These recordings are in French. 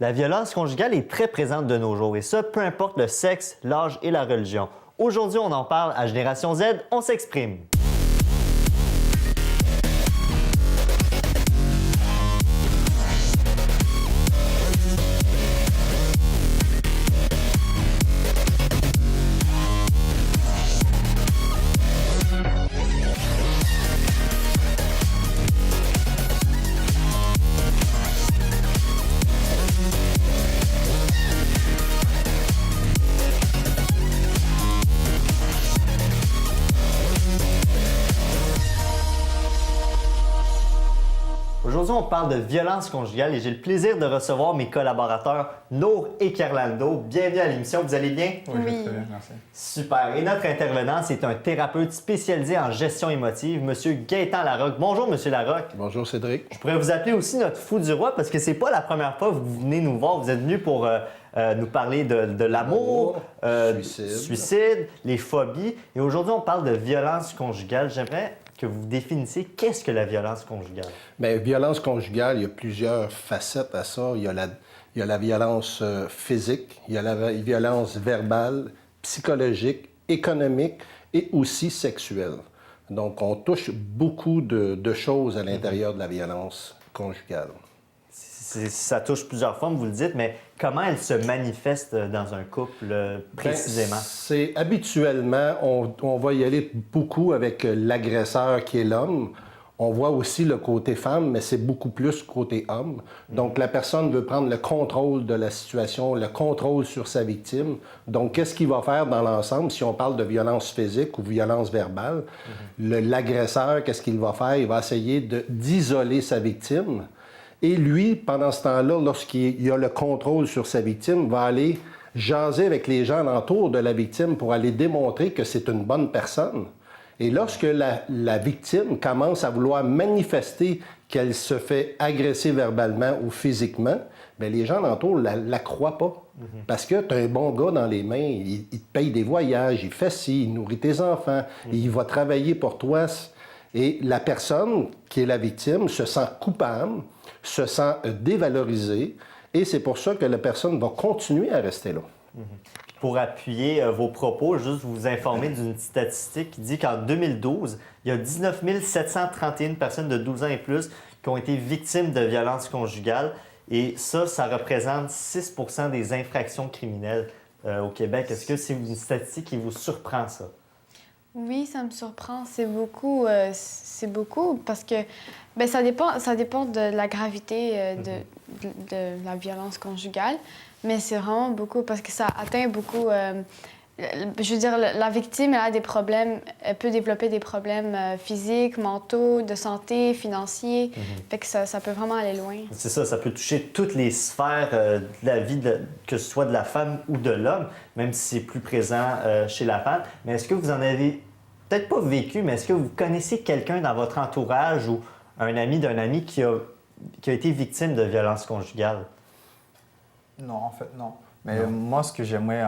La violence conjugale est très présente de nos jours, et ça, peu importe le sexe, l'âge et la religion. Aujourd'hui, on en parle à Génération Z, on s'exprime. Aujourd'hui, on parle de violence conjugale et j'ai le plaisir de recevoir mes collaborateurs Nour et Carlando. Bienvenue à l'émission, vous allez bien? Oui, je vais très bien, merci. Super. Et notre intervenant, c'est un thérapeute spécialisé en gestion émotive, M. Gaétan Larocque. Bonjour, M. Larocque. Bonjour Cédric. Je pourrais vous appeler aussi notre fou du roi parce que c'est pas la première fois que vous venez nous voir. Vous êtes venu pour nous parler de l'amour, suicide, les phobies. Et aujourd'hui, on parle de violence conjugale. J'aimerais que vous définissiez qu'est-ce que la violence conjugale. Bien, violence conjugale, il y a plusieurs facettes à ça. Il y a la violence physique, il y a la violence verbale, psychologique, économique et aussi sexuelle. Donc, on touche beaucoup de choses à l'intérieur de la violence conjugale. Ça touche plusieurs formes, vous le dites, mais comment elle se manifeste dans un couple précisément? Bien, c'est habituellement, on va y aller beaucoup avec l'agresseur qui est l'homme. On voit aussi le côté femme, mais c'est beaucoup plus côté homme. Donc, la personne veut prendre le contrôle de la situation, le contrôle sur sa victime. Donc, qu'est-ce qu'il va faire dans l'ensemble si on parle de violence physique ou violence verbale? L'agresseur, qu'est-ce qu'il va faire? Il va essayer d'isoler sa victime. Et lui, pendant ce temps-là, lorsqu'il a le contrôle sur sa victime, va aller jaser avec les gens alentour de la victime pour aller démontrer que c'est une bonne personne. Et lorsque la victime commence à vouloir manifester qu'elle se fait agresser verbalement ou physiquement, bien, les gens alentour ne la croient pas. Parce que tu as un bon gars dans les mains, il te paye des voyages, il fait ci, il nourrit tes enfants, il va travailler pour toi. Et la personne qui est la victime se sent coupable, se sent dévalorisée, et c'est pour ça que la personne va continuer à rester là. Pour appuyer vos propos, juste vous informer d'une statistique qui dit qu'en 2012, il y a 19 731 personnes de 12 ans et plus qui ont été victimes de violences conjugales, et ça représente 6 % des infractions criminelles au Québec. Est-ce que c'est une statistique qui vous surprend, ça? Oui, ça me surprend. C'est beaucoup parce que ben, ça dépend de la gravité de la violence conjugale, mais c'est vraiment beaucoup parce que ça atteint beaucoup. Je veux dire, la victime, elle a des problèmes, elle peut développer des problèmes physiques, mentaux, de santé, financiers. Fait que ça peut vraiment aller loin. C'est ça, ça peut toucher toutes les sphères de la vie, que ce soit de la femme ou de l'homme, même si c'est plus présent chez la femme. Mais est-ce que vous en avez peut-être pas vécu, mais est-ce que vous connaissez quelqu'un dans votre entourage ou un ami d'un ami qui a été victime de violences conjugales? Non, en fait, non. Mais moi, ce que j'aimerais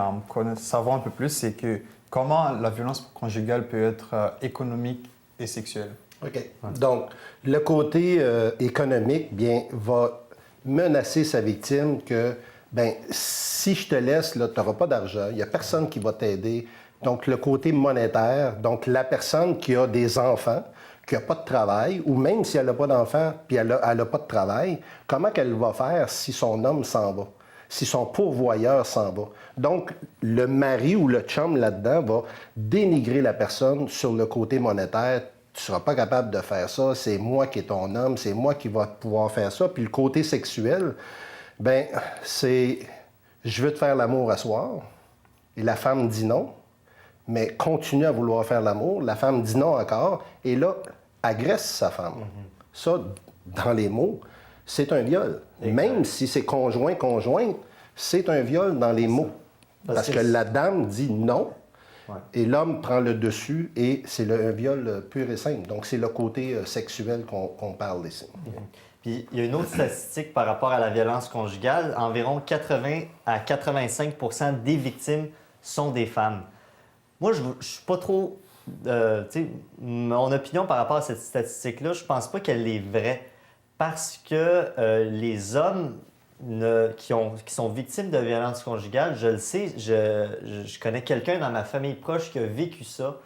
savoir un peu plus, c'est que comment la violence conjugale peut être économique et sexuelle. OK. Donc, le côté économique, bien, va menacer sa victime que, bien, si je te laisse, là, tu n'auras pas d'argent, il n'y a personne qui va t'aider. Donc, le côté monétaire, donc la personne qui a des enfants, qui n'a pas de travail, ou même si elle n'a pas d'enfants puis elle n'a pas de travail, comment qu'elle va faire si son homme s'en va? Si son pourvoyeur s'en va. Donc, le mari ou le chum là-dedans va dénigrer la personne sur le côté monétaire. Tu ne seras pas capable de faire ça, c'est moi qui est ton homme, c'est moi qui va pouvoir faire ça. Puis le côté sexuel, bien, c'est « je veux te faire l'amour à soir ». Et la femme dit non, mais continue à vouloir faire l'amour. La femme dit non encore, et là, agresse sa femme. Ça, dans les mots, c'est un viol. Exact. Même si c'est conjoint-conjointe, c'est un viol dans les mots. Parce que la dame dit non, et l'homme prend le dessus, et c'est un viol pur et simple. Donc, c'est le côté sexuel qu'on parle ici. Puis, il y a une autre statistique par rapport à la violence conjugale. Environ 80 à 85 % des victimes sont des femmes. Moi, je ne suis pas trop... mon opinion par rapport à cette statistique-là, je pense pas qu'elle est vraie. Parce que les hommes qui sont victimes de violences conjugales, je le sais, je connais quelqu'un dans ma famille proche qui a vécu ça.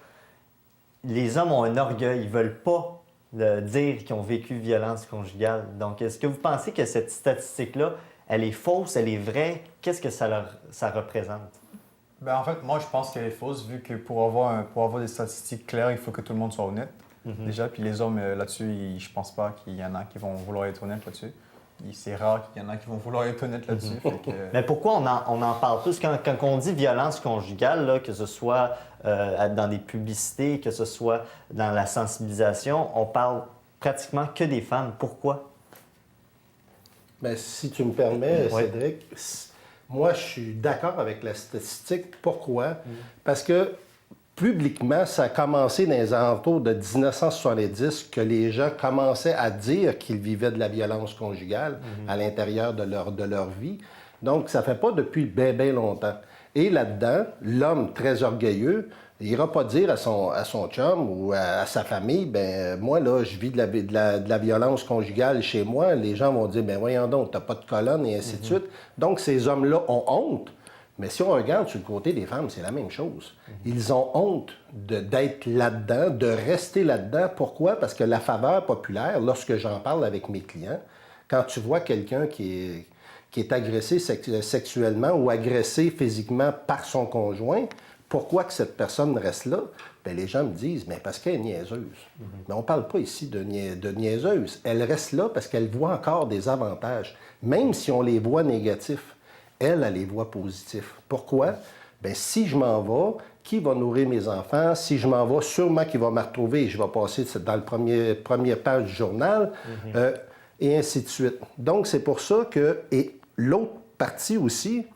Les hommes ont un orgueil, ils veulent pas dire qu'ils ont vécu violence conjugale. Donc, est-ce que vous pensez que cette statistique-là, elle est fausse, elle est vraie? Qu'est-ce que ça représente? Ben, en fait, moi, je pense qu'elle est fausse, vu que pour avoir des statistiques claires, il faut que tout le monde soit honnête. Déjà, puis les hommes, là-dessus, je pense pas qu'il y en a qui vont vouloir être honnêtes là-dessus. C'est rare qu'il y en a qui vont vouloir être honnêtes là-dessus. Mais pourquoi on en parle plus? Quand on dit violence conjugale, là, que ce soit dans des publicités, que ce soit dans la sensibilisation, on parle pratiquement que des femmes. Pourquoi? Bien, si tu me permets, Oui. Cédric, moi, je suis d'accord avec la statistique. Pourquoi? Parce que publiquement, ça a commencé dans les alentours de 1970 que les gens commençaient à dire qu'ils vivaient de la violence conjugale à l'intérieur de leur vie. Donc, ça ne fait pas depuis bien, bien longtemps. Et là-dedans, l'homme très orgueilleux, il n'ira pas dire à son chum ou à sa famille, ben moi, là, je vis de la violence conjugale chez moi. Les gens vont dire, ben voyons donc, t'as pas de colonne, et ainsi de suite. Donc, ces hommes-là ont honte. Mais si on regarde sur le côté des femmes, c'est la même chose. Ils ont honte d'être là-dedans, de rester là-dedans. Pourquoi? Parce que la faveur populaire, lorsque j'en parle avec mes clients, quand tu vois quelqu'un qui est agressé sexuellement ou agressé physiquement par son conjoint, pourquoi que cette personne reste là? Bien, les gens me disent, mais parce qu'elle est niaiseuse. Mais on ne parle pas ici de niaiseuse. Elle reste là parce qu'elle voit encore des avantages. Même si on les voit négatifs, elle les voit positifs. Pourquoi? Bien, si je m'en vais, qui va nourrir mes enfants? Si je m'en vais, sûrement qu'il va me retrouver et je vais passer dans le première page du journal, et ainsi de suite. Donc, c'est pour ça que... Et l'autre partie aussi,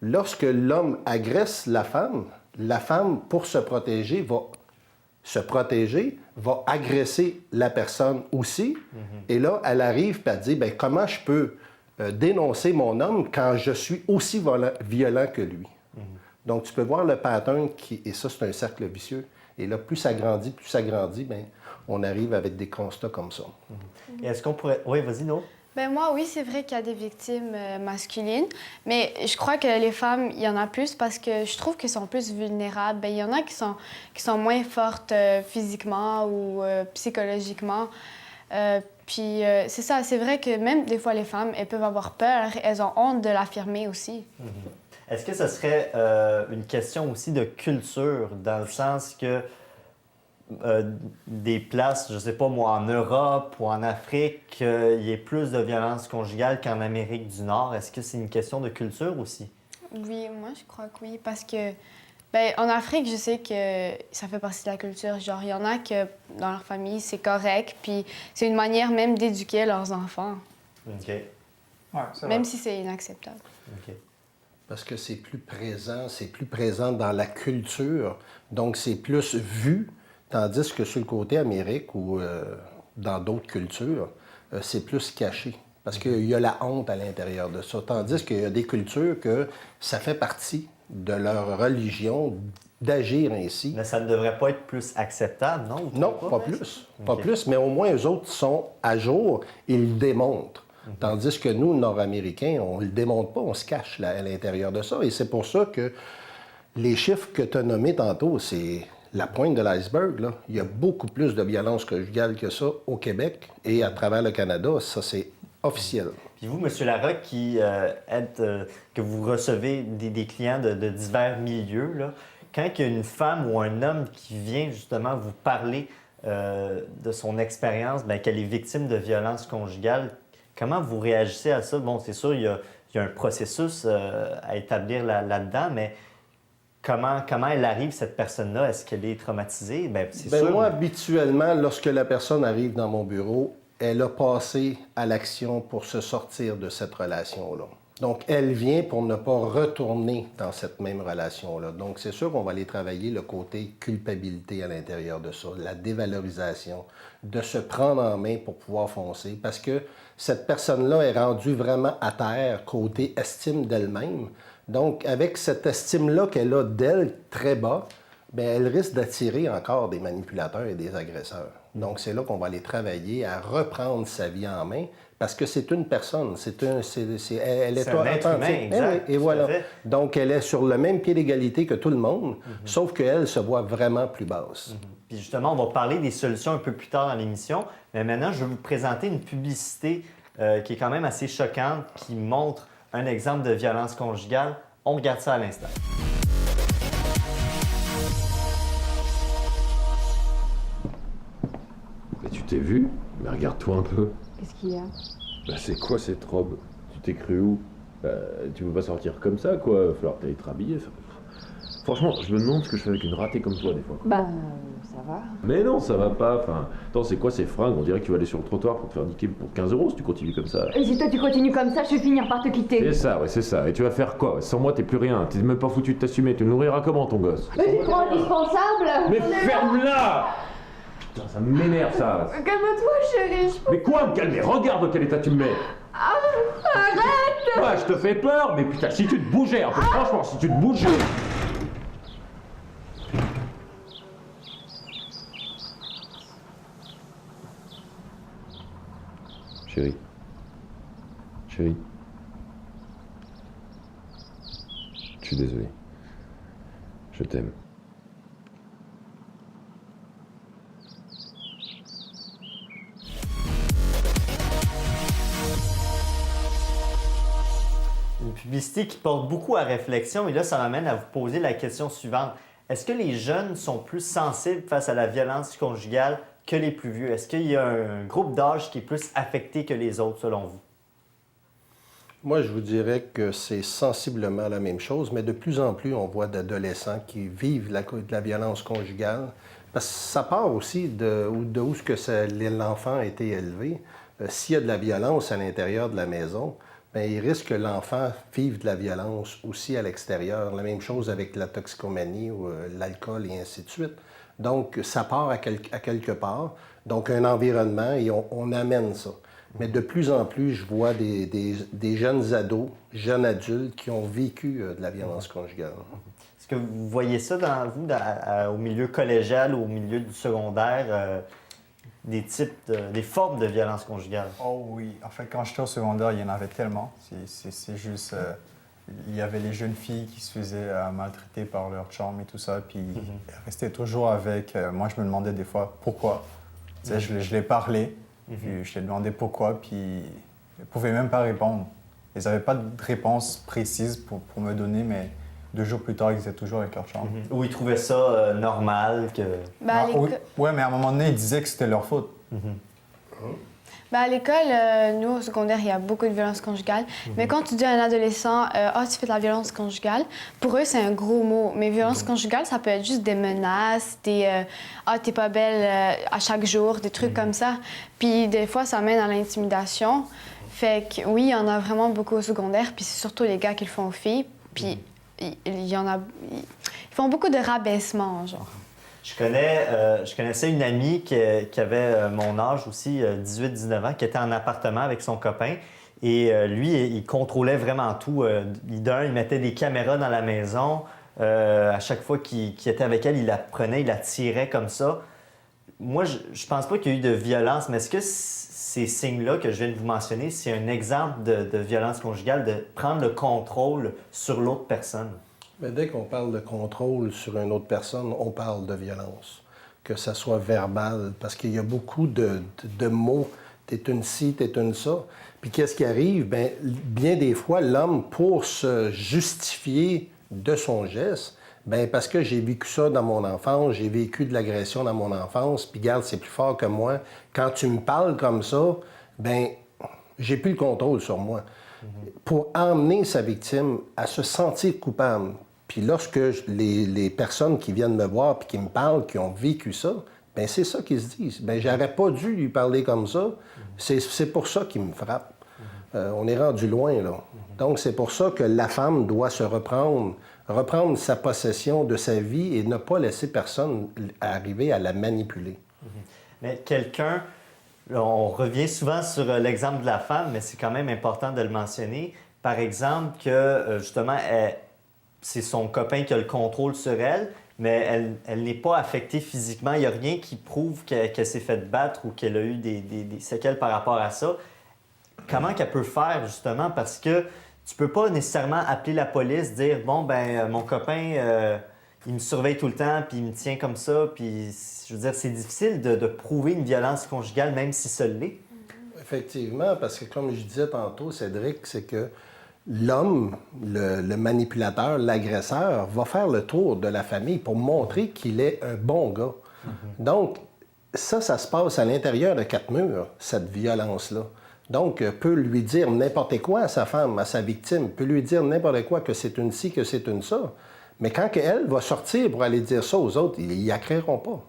lorsque l'homme agresse la femme, pour se protéger, va agresser la personne aussi. Et là, elle arrive et elle dit, bien, comment je peux dénoncer mon homme quand je suis aussi violent que lui? Donc, tu peux voir le pattern, et ça, c'est un cercle vicieux. Et là, plus ça grandit, bien, on arrive avec des constats comme ça. Et est-ce qu'on pourrait... Oui, vas-y, No. Ben moi, oui, c'est vrai qu'il y a des victimes masculines, mais je crois que les femmes, il y en a plus parce que je trouve qu'elles sont plus vulnérables. Ben, il y en a qui sont moins fortes physiquement ou psychologiquement. Puis c'est ça, c'est vrai que même des fois, les femmes, elles peuvent avoir peur, elles ont honte de l'affirmer aussi. Est-ce que ce serait une question aussi de culture, dans le sens que des places, je ne sais pas moi, en Europe ou en Afrique, il y ait plus de violence conjugale qu'en Amérique du Nord? Est-ce que c'est une question de culture aussi? Oui, moi, je crois que oui, parce que ben, en Afrique, je sais que ça fait partie de la culture. Genre, il y en a que dans leur famille, c'est correct, puis c'est une manière même d'éduquer leurs enfants, OK. Ouais, c'est même vrai. si c'est inacceptable. OK. Parce que c'est plus présent dans la culture, donc c'est plus vu, tandis que sur le côté Amérique ou dans d'autres cultures, c'est plus caché. Parce qu'il y a la honte à l'intérieur de ça. Tandis qu'il y a des cultures que ça fait partie de leur religion d'agir ainsi. Mais ça ne devrait pas être plus acceptable, non? Non, pas plus. Pas plus, mais au moins eux autres sont à jour, ils le démontrent. Tandis que nous, Nord-Américains, on ne le démontre pas, on se cache à l'intérieur de ça. Et c'est pour ça que les chiffres que tu as nommés tantôt, c'est la pointe de l'iceberg, là. Il y a beaucoup plus de violence conjugale que ça au Québec et à travers le Canada. Ça, c'est officiel. Puis vous, M. Larocque, que vous recevez des clients de divers milieux, là, quand il y a une femme ou un homme qui vient justement vous parler de son expérience, bien, qu'elle est victime de violences conjugales, comment vous réagissez à ça? Bon, c'est sûr, il y a un processus à établir là-dedans, mais comment elle arrive, cette personne-là? Est-ce qu'elle est traumatisée? Bien, c'est sûr. Moi, habituellement, lorsque la personne arrive dans mon bureau, elle a passé à l'action pour se sortir de cette relation-là. Donc, elle vient pour ne pas retourner dans cette même relation-là. Donc, c'est sûr qu'on va aller travailler le côté culpabilité à l'intérieur de ça, la dévalorisation, de se prendre en main pour pouvoir foncer, parce que cette personne-là est rendue vraiment à terre côté estime d'elle-même. Donc, avec cette estime-là qu'elle a d'elle très bas, bien, elle risque d'attirer encore des manipulateurs et des agresseurs. Donc, c'est là qu'on va aller travailler à reprendre sa vie en main Parce que c'est une personne, elle est C'est un être humain, authentique. exact, Et tout voilà. à fait. Donc, elle est sur le même pied d'égalité que tout le monde, sauf qu'elle se voit vraiment plus basse. Puis justement, on va parler des solutions un peu plus tard dans l'émission. Mais maintenant, je vais vous présenter une publicité qui est quand même assez choquante, qui montre un exemple de violence conjugale. On regarde ça à l'instant. Mais tu t'es vu? Mais regarde-toi un peu. Qu'est-ce qu'il y a? Bah c'est quoi cette robe? Tu t'es cru où? Tu peux pas sortir comme ça, quoi. Il va falloir que t'ailles te rhabiller. Franchement, je me demande ce que je fais avec une ratée comme toi, des fois. Bah, ça va. Mais non, ça va pas. Enfin, attends, c'est quoi ces fringues? On dirait que tu vas aller sur le trottoir pour te faire niquer pour 15 € si tu continues comme ça. Et si toi tu continues comme ça, je vais finir par te quitter. C'est ça, ouais, c'est ça. Et tu vas faire quoi? Sans moi, t'es plus rien. T'es même pas foutu de t'assumer. Tu le nourriras comment, ton gosse? Mais c'est trop indispensable. Mais ferme-la! Putain, ça m'énerve, ça. Calme-toi, chérie. Mais quoi me calmer? Regarde dans quel état tu me mets. Arrête. Ouais, je te fais peur, mais putain, si tu te bougeais un peu, franchement, si tu te bougeais. Chérie. Chérie. Je suis désolé. Je t'aime. Une publicité qui porte beaucoup à réflexion et là, ça m'amène à vous poser la question suivante. Est-ce que les jeunes sont plus sensibles face à la violence conjugale que les plus vieux? Est-ce qu'il y a un groupe d'âge qui est plus affecté que les autres, selon vous? Moi, je vous dirais que c'est sensiblement la même chose, mais de plus en plus, on voit d'adolescents qui vivent de la violence conjugale. Parce que ça part aussi de où ce que l'enfant a été élevé. S'il y a de la violence à l'intérieur de la maison, bien, il risque que l'enfant vive de la violence aussi à l'extérieur. La même chose avec la toxicomanie ou l'alcool et ainsi de suite. Donc, ça part à quelque part. Donc, un environnement et on amène ça. Mais de plus en plus, je vois des jeunes ados, jeunes adultes qui ont vécu de la violence conjugale. Est-ce que vous voyez ça au milieu collégial ou au milieu du secondaire, des formes de violence conjugale? Oh oui. En fait, quand j'étais au secondaire, il y en avait tellement. C'est juste... il y avait les jeunes filles qui se faisaient maltraiter par leur chum et tout ça, puis elles restaient toujours avec... moi, je me demandais des fois pourquoi. Tu sais, je les parlais, puis je les demandais pourquoi, puis elles ne pouvaient même pas répondre. Ils n'avaient pas de réponse précise pour me donner, mais 2 jours plus tard, ils étaient toujours avec leur chum. Ou ils trouvaient ça normal que... Ben, à oui, l'école- ouais, mais à un moment donné, ils disaient que c'était leur faute. Ben, à l'école, nous, au secondaire, il y a beaucoup de violence conjugale. Mais quand tu dis à un adolescent, ah, tu fais de la violence conjugale, pour eux, c'est un gros mot. Mais violence conjugale, ça peut être juste des menaces, ah, t'es pas belle à chaque jour, des trucs comme ça. Puis des fois, ça mène à l'intimidation. Fait que oui, il y en a vraiment beaucoup au secondaire, puis c'est surtout les gars qui le font aux filles. Puis il y en a... Ils font beaucoup de rabaissement, genre. Je connaissais une amie qui avait mon âge aussi, 18-19 ans, qui était en appartement avec son copain. Et lui, il contrôlait vraiment tout. Il mettait des caméras dans la maison. À chaque fois qu'il était avec elle, il la prenait, il la tirait comme ça. Moi, je pense pas qu'il y a eu de violence, mais est-ce que ces signes-là que je viens de vous mentionner, c'est un exemple de violence conjugale, de prendre le contrôle sur l'autre personne? Mais dès qu'on parle de contrôle sur une autre personne, on parle de violence. Que ça soit verbal, parce qu'il y a beaucoup de mots. T'es une ci, t'es une ça. Puis qu'est-ce qui arrive? Bien des fois, l'homme, pour se justifier de son geste, parce que j'ai vécu ça dans mon enfance, j'ai vécu de l'agression dans mon enfance, puis regarde, c'est plus fort que moi. Quand tu me parles comme ça, j'ai plus le contrôle sur moi. Pour emmener sa victime à se sentir coupable. Puis lorsque les personnes qui viennent me voir puis qui me parlent, qui ont vécu ça, c'est ça qu'ils se disent. J'aurais pas dû lui parler comme ça. C'est pour ça qu'il me frappe. On est rendu loin, là. Donc, c'est pour ça que la femme doit se reprendre sa possession de sa vie et ne pas laisser personne arriver à la manipuler. Mais quelqu'un, on revient souvent sur l'exemple de la femme, mais c'est quand même important de le mentionner. Par exemple, que justement, c'est son copain qui a le contrôle sur elle, mais elle n'est pas affectée physiquement. Il n'y a rien qui prouve qu'elle s'est fait battre ou qu'elle a eu des séquelles par rapport à ça. comment qu'elle peut faire, justement, parce que tu peux pas nécessairement appeler la police, dire « Bon, ben mon copain, il me surveille tout le temps, puis il me tient comme ça. » Puis, je veux dire, c'est difficile de prouver une violence conjugale, même si ça l'est. Effectivement, parce que comme je disais tantôt, Cédric, c'est que l'homme, le manipulateur, l'agresseur, va faire le tour de la famille pour montrer qu'il est un bon gars. Donc, ça se passe à l'intérieur de 4 murs, cette violence-là. Donc, peut lui dire n'importe quoi à sa femme, à sa victime, peut lui dire n'importe quoi, que c'est une ci, que c'est une ça. Mais quand elle va sortir pour aller dire ça aux autres, ils n'y accréront pas.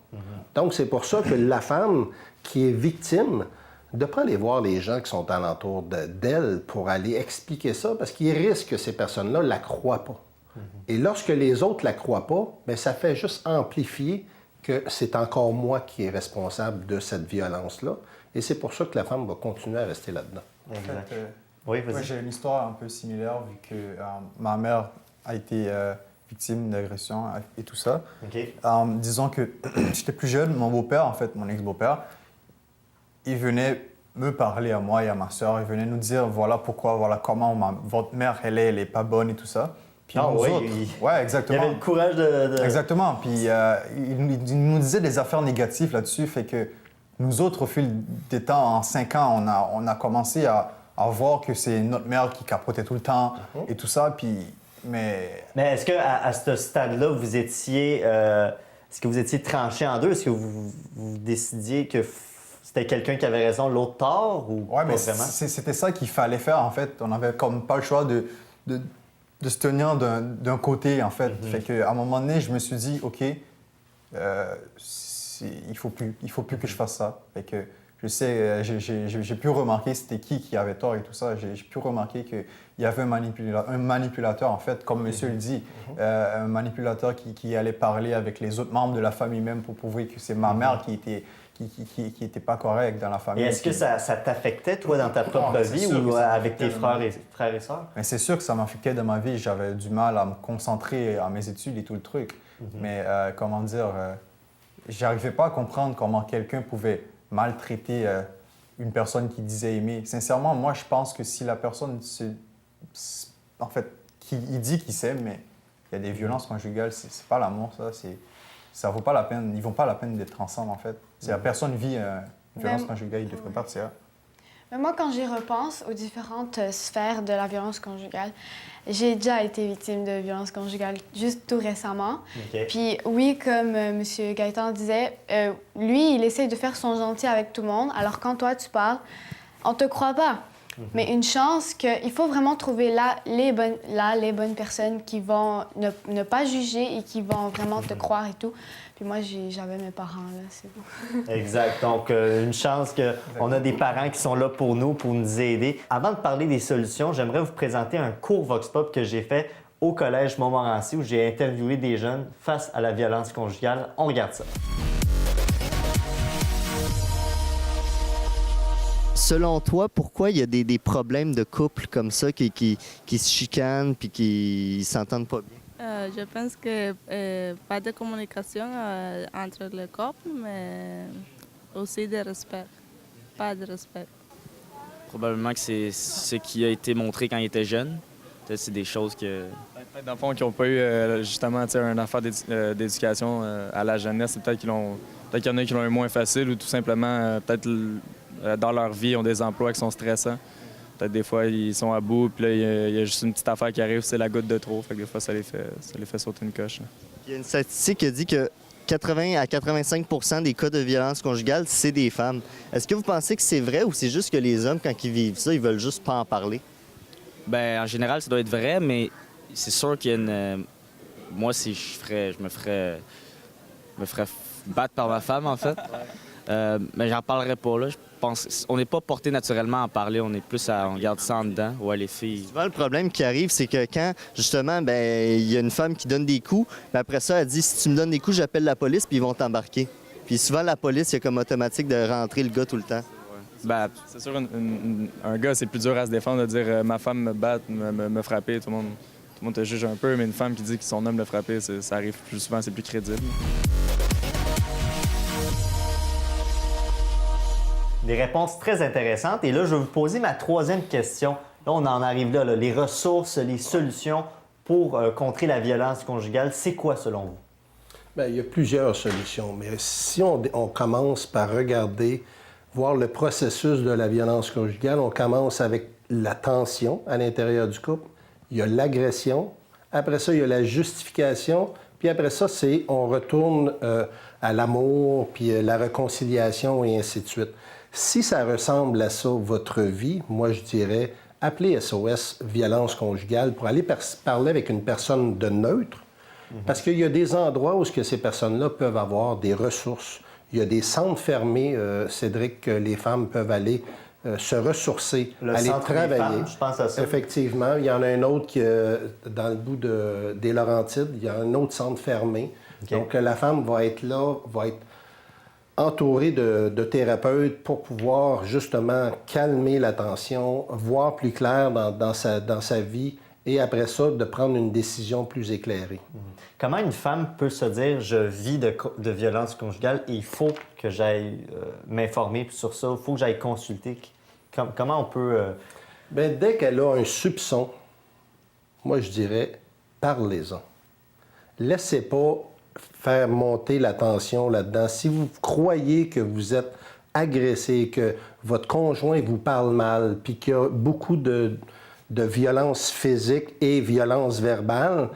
Donc, c'est pour ça que la femme qui est victime de ne pas aller voir les gens qui sont alentour d'elle pour aller expliquer ça, parce qu'il risque que ces personnes-là ne la croient pas. Et lorsque les autres ne la croient pas, bien, ça fait juste amplifier que c'est encore moi qui est responsable de cette violence-là. Et c'est pour ça que la femme va continuer à rester là-dedans. Exact. En fait, Oui, vas-y. moi, j'ai une histoire un peu similaire, vu que ma mère a été victime d'agression et tout ça. OK. Disons que j'étais plus jeune, mon beau-père, en fait, mon ex-beau-père, il venait me parler à moi et à ma sœur. Il venait nous dire, voilà pourquoi, voilà comment votre mère, elle est pas bonne et tout ça. Puis Ah nous oui, autres, ouais, Il exactement. y avait le courage de... Exactement. Puis il nous disait des affaires négatives là-dessus, fait que nous autres, au fil des temps, en 5 ans, on a commencé à voir que c'est notre mère qui capotait tout le temps et tout ça. Puis, mais est-ce qu'à à ce stade-là, vous étiez... est-ce que vous étiez tranché en deux? Est-ce que vous décidiez que c'était quelqu'un qui avait raison, l'autre tort, ou ouais, mais pas vraiment? c'était ça qu'il fallait faire, en fait. On avait comme pas le choix de se tenir d'un côté, en fait. Fait qu'à un moment donné, je me suis dit, OK, il faut plus que je fasse ça. Fait que je sais, j'ai pu remarquer c'était qui avait tort et tout ça. J'ai pu remarquer qu'il y avait un manipulateur, en fait, comme monsieur le dit, un manipulateur qui allait parler avec les autres membres de la famille même pour prouver que c'est ma mère qui était pas correcte dans la famille. Et est-ce que ça t'affectait, toi, dans ta propre c'est vie sûr ou que ça avec tes m'affectait frères et sœurs? Mais c'est sûr que ça m'affectait dans ma vie. J'avais du mal à me concentrer à mes études et tout le truc. Mais comment dire, j'arrivais pas à comprendre comment quelqu'un pouvait maltraiter une personne qui disait aimer. Sincèrement, moi, je pense que si la personne, en fait, il dit qu'il s'aime, mais il y a des violences conjugales, c'est pas l'amour, ça vaut pas la peine. Ils vont pas la peine d'être ensemble, en fait. Si la personne vit une violence conjugale, il devrait partir. Mais moi, quand j'y repense aux différentes sphères de la violence conjugale, j'ai déjà été victime de violence conjugale juste tout récemment. OK. Puis oui, comme M. Gaëtan disait, lui, il essaie de faire son gentil avec tout le monde, alors quand toi, tu parles, on te croit pas. Mais une chance qu'il faut vraiment trouver les bonnes personnes qui vont ne pas juger et qui vont vraiment te croire et tout. Puis moi, j'avais mes parents, là, c'est bon. Exact. Donc, une chance qu'on a des parents qui sont là pour nous aider. Avant de parler des solutions, j'aimerais vous présenter un court Vox Pop que j'ai fait au Collège Montmorency où j'ai interviewé des jeunes face à la violence conjugale. On regarde ça. Selon toi, pourquoi il y a des problèmes de couple comme ça qui se chicanent puis qui s'entendent pas bien? Je pense que pas de communication entre les couples, mais aussi de respect. Pas de respect. Probablement que c'est ce qui a été montré quand il était jeune. Peut-être c'est des choses que... Peut-être dans le fond, qui n'ont pas eu justement une affaire d'éducation à la jeunesse. Peut-être qu'il y en a qui l'ont eu moins facile ou tout simplement, peut-être dans leur vie, ils ont des emplois qui sont stressants. Peut-être des fois, ils sont à bout, puis là, il y a juste une petite affaire qui arrive, c'est la goutte de trop. Fait que des fois, ça les fait sauter une coche. Il y a une statistique qui dit que 80 à 85 % des cas de violence conjugale, c'est des femmes. Est-ce que vous pensez que c'est vrai ou c'est juste que les hommes, quand ils vivent ça, ils veulent juste pas en parler? Ben, en général, ça doit être vrai, mais c'est sûr qu'il y a une... Moi, si je me ferais battre par ma femme, en fait. Mais j'en parlerai pas, là. Je pense... On n'est pas porté naturellement à en parler, on est plus on garde ça en dedans. Ouais, les filles... Souvent, le problème qui arrive, c'est que quand, justement, il y a une femme qui donne des coups, mais après ça, elle dit « Si tu me donnes des coups, j'appelle la police, puis ils vont t'embarquer. » Puis souvent, la police, il y a comme automatique de rentrer le gars tout le temps. Ben, c'est sûr, un gars, c'est plus dur à se défendre de dire ma femme me bat, me frapper. Tout le monde te juge un peu, mais une femme qui dit que son homme l'a frappé, ça arrive plus souvent, c'est plus crédible. Des réponses très intéressantes. Et là, je vais vous poser ma troisième question. Là, on en arrive là, les ressources, les solutions pour contrer la violence conjugale. C'est quoi, selon vous? Bien, il y a plusieurs solutions. Mais si on commence par regarder, voir le processus de la violence conjugale, on commence avec la tension à l'intérieur du couple. Il y a l'agression. Après ça, il y a la justification. Puis après ça, on retourne à l'amour, puis la réconciliation et ainsi de suite. Si ça ressemble à ça, votre vie, moi, je dirais, appelez SOS violence conjugale pour aller parler avec une personne de neutre. Parce qu'il y a des endroits où ces personnes-là peuvent avoir des ressources. Il y a des centres fermés, Cédric, que les femmes peuvent aller se ressourcer, aller travailler. Femmes, je pense à ça. Effectivement. Il y en a un autre qui, dans le bout des Laurentides, il y a un autre centre fermé. Okay. Donc, la femme va être là, va être entourée de thérapeutes pour pouvoir justement calmer la tension, voir plus clair dans sa vie et après ça, de prendre une décision plus éclairée. Comment une femme peut se dire « je vis de violence conjugale et il faut que j'aille m'informer sur ça, il faut que j'aille consulter ». Comment on peut... Bien, dès qu'elle a un soupçon, moi je dirais, parlez-en. Laissez pas faire monter la tension là-dedans. Si vous croyez que vous êtes agressé, que votre conjoint vous parle mal, puis qu'il y a beaucoup de violence physique et violence verbale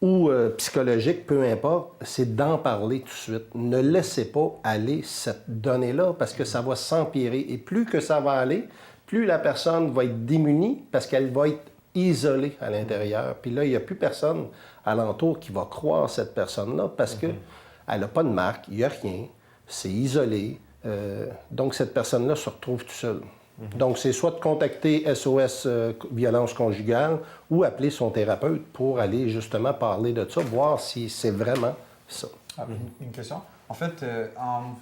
ou psychologique, peu importe, c'est d'en parler tout de suite. Ne laissez pas aller cette donnée-là parce que ça va s'empirer. Et plus que ça va aller, plus la personne va être démunie parce qu'elle va être isolée à l'intérieur. Puis là, il n'y a plus personne alentour qui va croire cette personne-là parce qu'elle n'a pas de marque, il n'y a rien, c'est isolé. Donc, cette personne-là se retrouve tout seule. Donc, c'est soit de contacter SOS violence conjugale ou appeler son thérapeute pour aller justement parler de ça, voir si c'est vraiment ça. Ah, une question. En fait,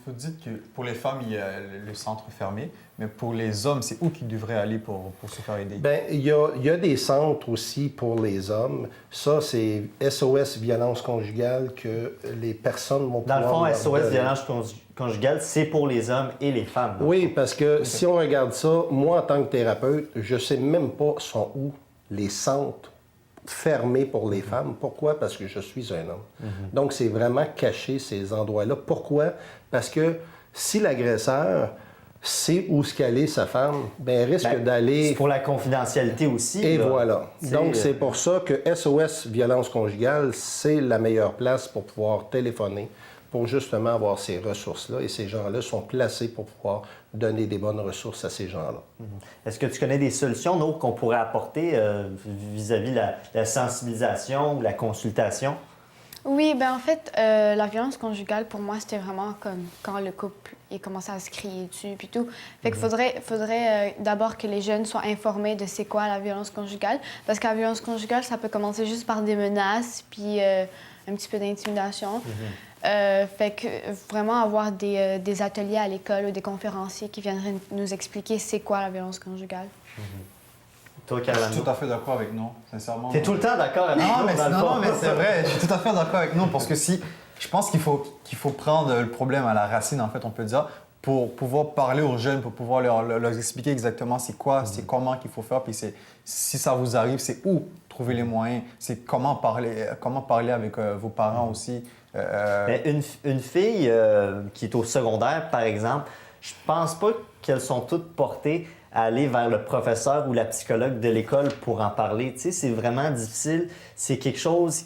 vous dites que pour les femmes, il y a le centre fermé, mais pour les hommes, c'est où qu'ils devraient aller pour se faire aider? Bien, il y a des centres aussi pour les hommes. Ça, c'est SOS violence conjugale que les personnes vont pouvoir... Dans le fond, SOS violence conjugale, c'est pour les hommes et les femmes. Oui, parce que si on regarde ça, moi, en tant que thérapeute, je ne sais même pas sont où les centres fermés pour les femmes. Pourquoi? Parce que je suis un homme. Donc, c'est vraiment caché, ces endroits-là. Pourquoi? Parce que si l'agresseur sait où se caler sa femme, bien, elle risque d'aller... C'est pour la confidentialité aussi. Et là. voilà. Donc, c'est pour ça que SOS violence conjugale, c'est la meilleure place pour pouvoir téléphoner, pour justement avoir ces ressources-là. Et ces gens-là sont placés pour pouvoir donner des bonnes ressources à ces gens-là. Est-ce que tu connais des solutions, nous, qu'on pourrait apporter vis-à-vis de la sensibilisation ou la consultation? Oui, ben en fait, la violence conjugale, pour moi, c'était vraiment comme quand le couple il commençait à se crier dessus puis tout. Fait qu'il faudrait d'abord que les jeunes soient informés de c'est quoi la violence conjugale. Parce que la violence conjugale, ça peut commencer juste par des menaces puis un petit peu d'intimidation. Fait que vraiment avoir des ateliers à l'école ou des conférenciers qui viendraient nous expliquer c'est quoi la violence conjugale. Toi, je suis tout à fait d'accord avec nous, sincèrement. T'es tout le temps d'accord avec nous? Non, mais c'est vrai, je suis tout à fait d'accord avec nous parce que je pense qu'il faut prendre le problème à la racine, en fait, on peut dire, pour pouvoir parler aux jeunes, pour pouvoir leur expliquer exactement c'est quoi, c'est comment qu'il faut faire, puis si ça vous arrive, c'est où trouver les moyens, c'est comment parler avec vos parents aussi. Une fille qui est au secondaire, par exemple, je pense pas qu'elles sont toutes portées à aller vers le professeur ou la psychologue de l'école pour en parler. Tu sais, c'est vraiment difficile. C'est quelque chose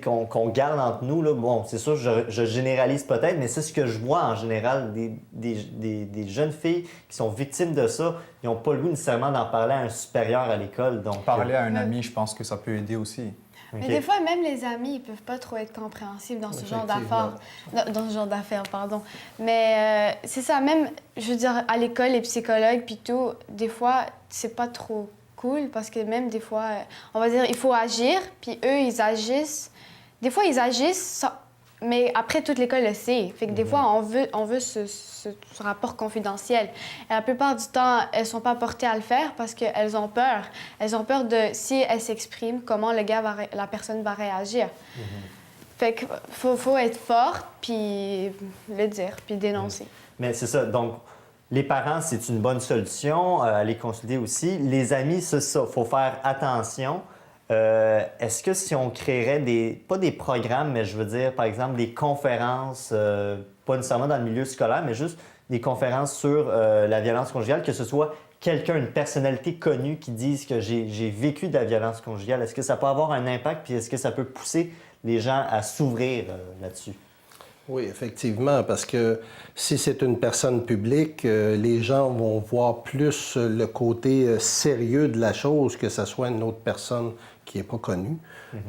qu'on garde entre nous. Là. Bon, c'est sûr, je généralise peut-être, mais c'est ce que je vois en général. Des jeunes filles qui sont victimes de ça, ils n'ont pas le goût nécessairement d'en parler à un supérieur à l'école. Donc, parler à un ami, je pense que ça peut aider aussi. Mais des fois, même les amis, ils peuvent pas trop être compréhensifs dans ce genre d'affaires. Dans ce genre d'affaires, pardon. Mais c'est ça, même, je veux dire, à l'école, les psychologues, puis tout, des fois, c'est pas trop cool parce que même des fois, on va dire, il faut agir, puis eux, ils agissent. Des fois, ils agissent, mais après, toute l'école le sait. Fait que des fois, on veut ce rapport confidentiel. Et la plupart du temps, elles sont pas portées à le faire parce qu'elles ont peur. Elles ont peur de, si elles s'expriment, comment la personne va réagir. Fait que faut être forte, puis le dire, puis dénoncer. Mais c'est ça. Donc, Les parents, c'est une bonne solution, à les consulter aussi. Les amis, c'est ça, il faut faire attention. Est-ce que si on créerait pas des programmes, mais je veux dire, par exemple, des conférences, pas nécessairement dans le milieu scolaire, mais juste des conférences sur la violence conjugale, que ce soit quelqu'un, une personnalité connue qui dise que j'ai vécu de la violence conjugale, est-ce que ça peut avoir un impact, puis est-ce que ça peut pousser les gens à s'ouvrir là-dessus? Oui, effectivement, parce que si c'est une personne publique, les gens vont voir plus le côté sérieux de la chose que ce soit une autre personne qui n'est pas connue.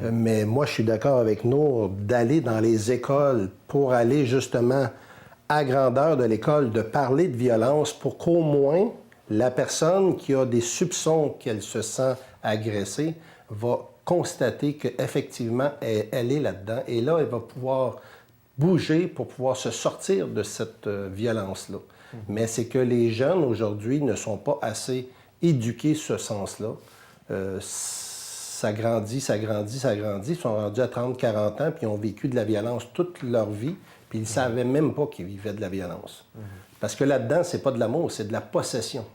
Mais moi, je suis d'accord avec nous d'aller dans les écoles pour aller justement à grandeur de l'école, de parler de violence pour qu'au moins la personne qui a des soupçons qu'elle se sent agressée va constater qu'effectivement, elle est là-dedans. Et là, elle va pouvoir bouger pour pouvoir se sortir de cette violence-là. Mais c'est que les jeunes, aujourd'hui, ne sont pas assez éduqués sur ce sens-là. Ça grandit. Ils sont rendus à 30, 40 ans, puis ils ont vécu de la violence toute leur vie, puis ils ne savaient même pas qu'ils vivaient de la violence. Parce que là-dedans, c'est pas de l'amour, c'est de la possession.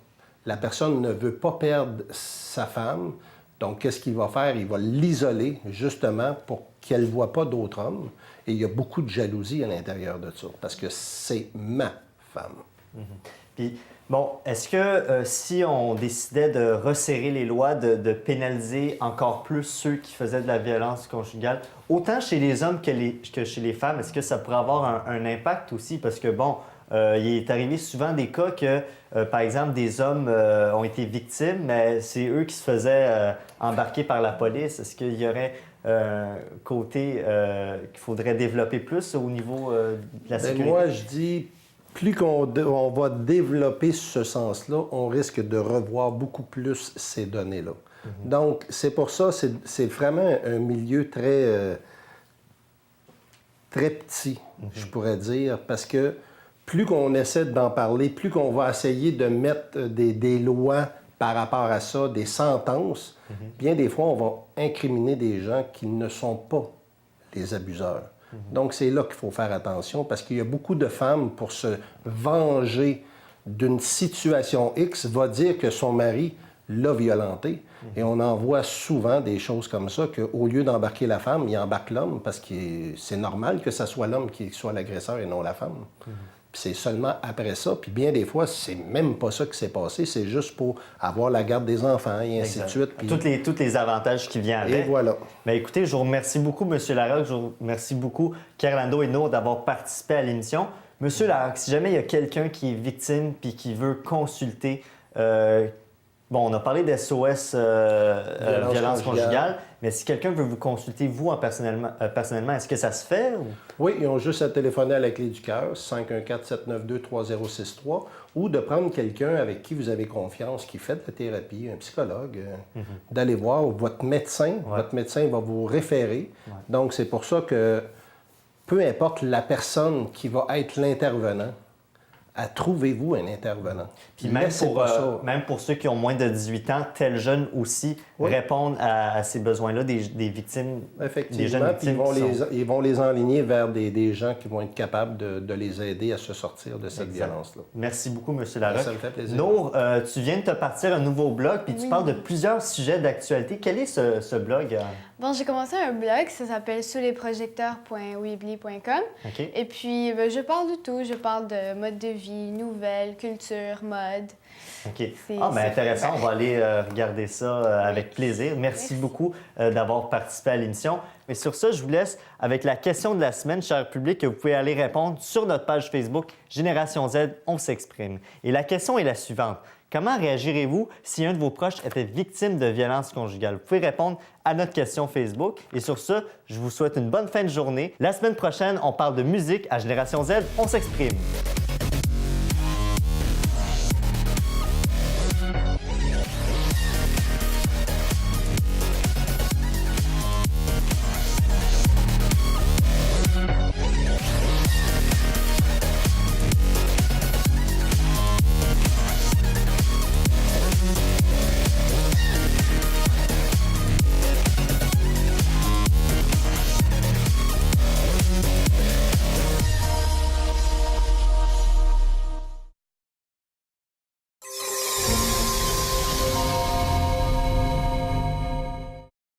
La personne ne veut pas perdre sa femme, donc qu'est-ce qu'il va faire? Il va l'isoler, justement, pour qu'elle ne voit pas d'autres hommes. Et il y a beaucoup de jalousie à l'intérieur de ça, parce que c'est ma femme. Puis, bon, est-ce que si on décidait de resserrer les lois, de pénaliser encore plus ceux qui faisaient de la violence conjugale, autant chez les hommes que chez les femmes, est-ce que ça pourrait avoir un impact aussi? Parce que, bon, il est arrivé souvent des cas que, par exemple, des hommes ont été victimes, mais c'est eux qui se faisaient embarquer par la police. Est-ce qu'il y aurait côté qu'il faudrait développer plus au niveau de la sécurité? Moi, je dis, plus qu'on va développer ce sens-là, on risque de revoir beaucoup plus ces données-là. Donc, c'est pour ça, c'est vraiment un milieu très petit, je pourrais dire, parce que plus qu'on essaie d'en parler, plus qu'on va essayer de mettre des lois par rapport à ça, des sentences, bien des fois, on va incriminer des gens qui ne sont pas les abuseurs. Donc, c'est là qu'il faut faire attention parce qu'il y a beaucoup de femmes, pour se venger d'une situation X, va dire que son mari l'a violentée. Et on en voit souvent des choses comme ça, qu'au lieu d'embarquer la femme, il embarque l'homme parce que c'est normal que ce soit l'homme qui soit l'agresseur et non la femme. Puis c'est seulement après ça, puis bien des fois, c'est même pas ça qui s'est passé, c'est juste pour avoir la garde des enfants et ainsi de suite. Puis... Tous les avantages qui viennent avec. Et voilà. Bien, écoutez, je vous remercie beaucoup, M. Larocque. Je vous remercie beaucoup, Carlando et Nour, d'avoir participé à l'émission. M. Larocque, si jamais il y a quelqu'un qui est victime puis qui veut consulter, bon, on a parlé d'SOS violence conjugale, mais si quelqu'un veut vous consulter, vous, personnellement, est-ce que ça se fait? Ou... Oui, ils ont juste à téléphoner à la Clé du Cœur, 514-792-3063, ou de prendre quelqu'un avec qui vous avez confiance, qui fait de la thérapie, un psychologue, d'aller voir votre médecin. Ouais. Votre médecin va vous référer. Ouais. Donc, c'est pour ça que peu importe la personne qui va être l'intervenant, trouvez-vous un intervenant. Puis même pour ceux qui ont moins de 18 ans, tels jeunes aussi répondent à ces besoins-là, des victimes. Effectivement, des jeunes victimes ils vont les enligner vers des gens qui vont être capables de les aider à se sortir de cette violence-là. Merci beaucoup, M. Larocque. Ça me fait plaisir. Nour, tu viens de te partir un nouveau blog, puis tu parles de plusieurs sujets d'actualité. Quel est ce blog? Bon, j'ai commencé un blog, ça s'appelle souslesprojecteurs.weebly.com. Okay. Et puis, je parle de tout. Je parle de mode de vie, nouvelles, culture, mode. OK. Ah, bien intéressant. On va aller regarder ça avec plaisir. Merci beaucoup d'avoir participé à l'émission. Mais sur ça, je vous laisse avec la question de la semaine, cher public, que vous pouvez aller répondre sur notre page Facebook Génération Z, on s'exprime. Et la question est la suivante. Comment réagirez-vous si un de vos proches était victime de violences conjugales? Vous pouvez répondre à notre question Facebook. Et sur ce, je vous souhaite une bonne fin de journée. La semaine prochaine, on parle de musique à Génération Z, on s'exprime.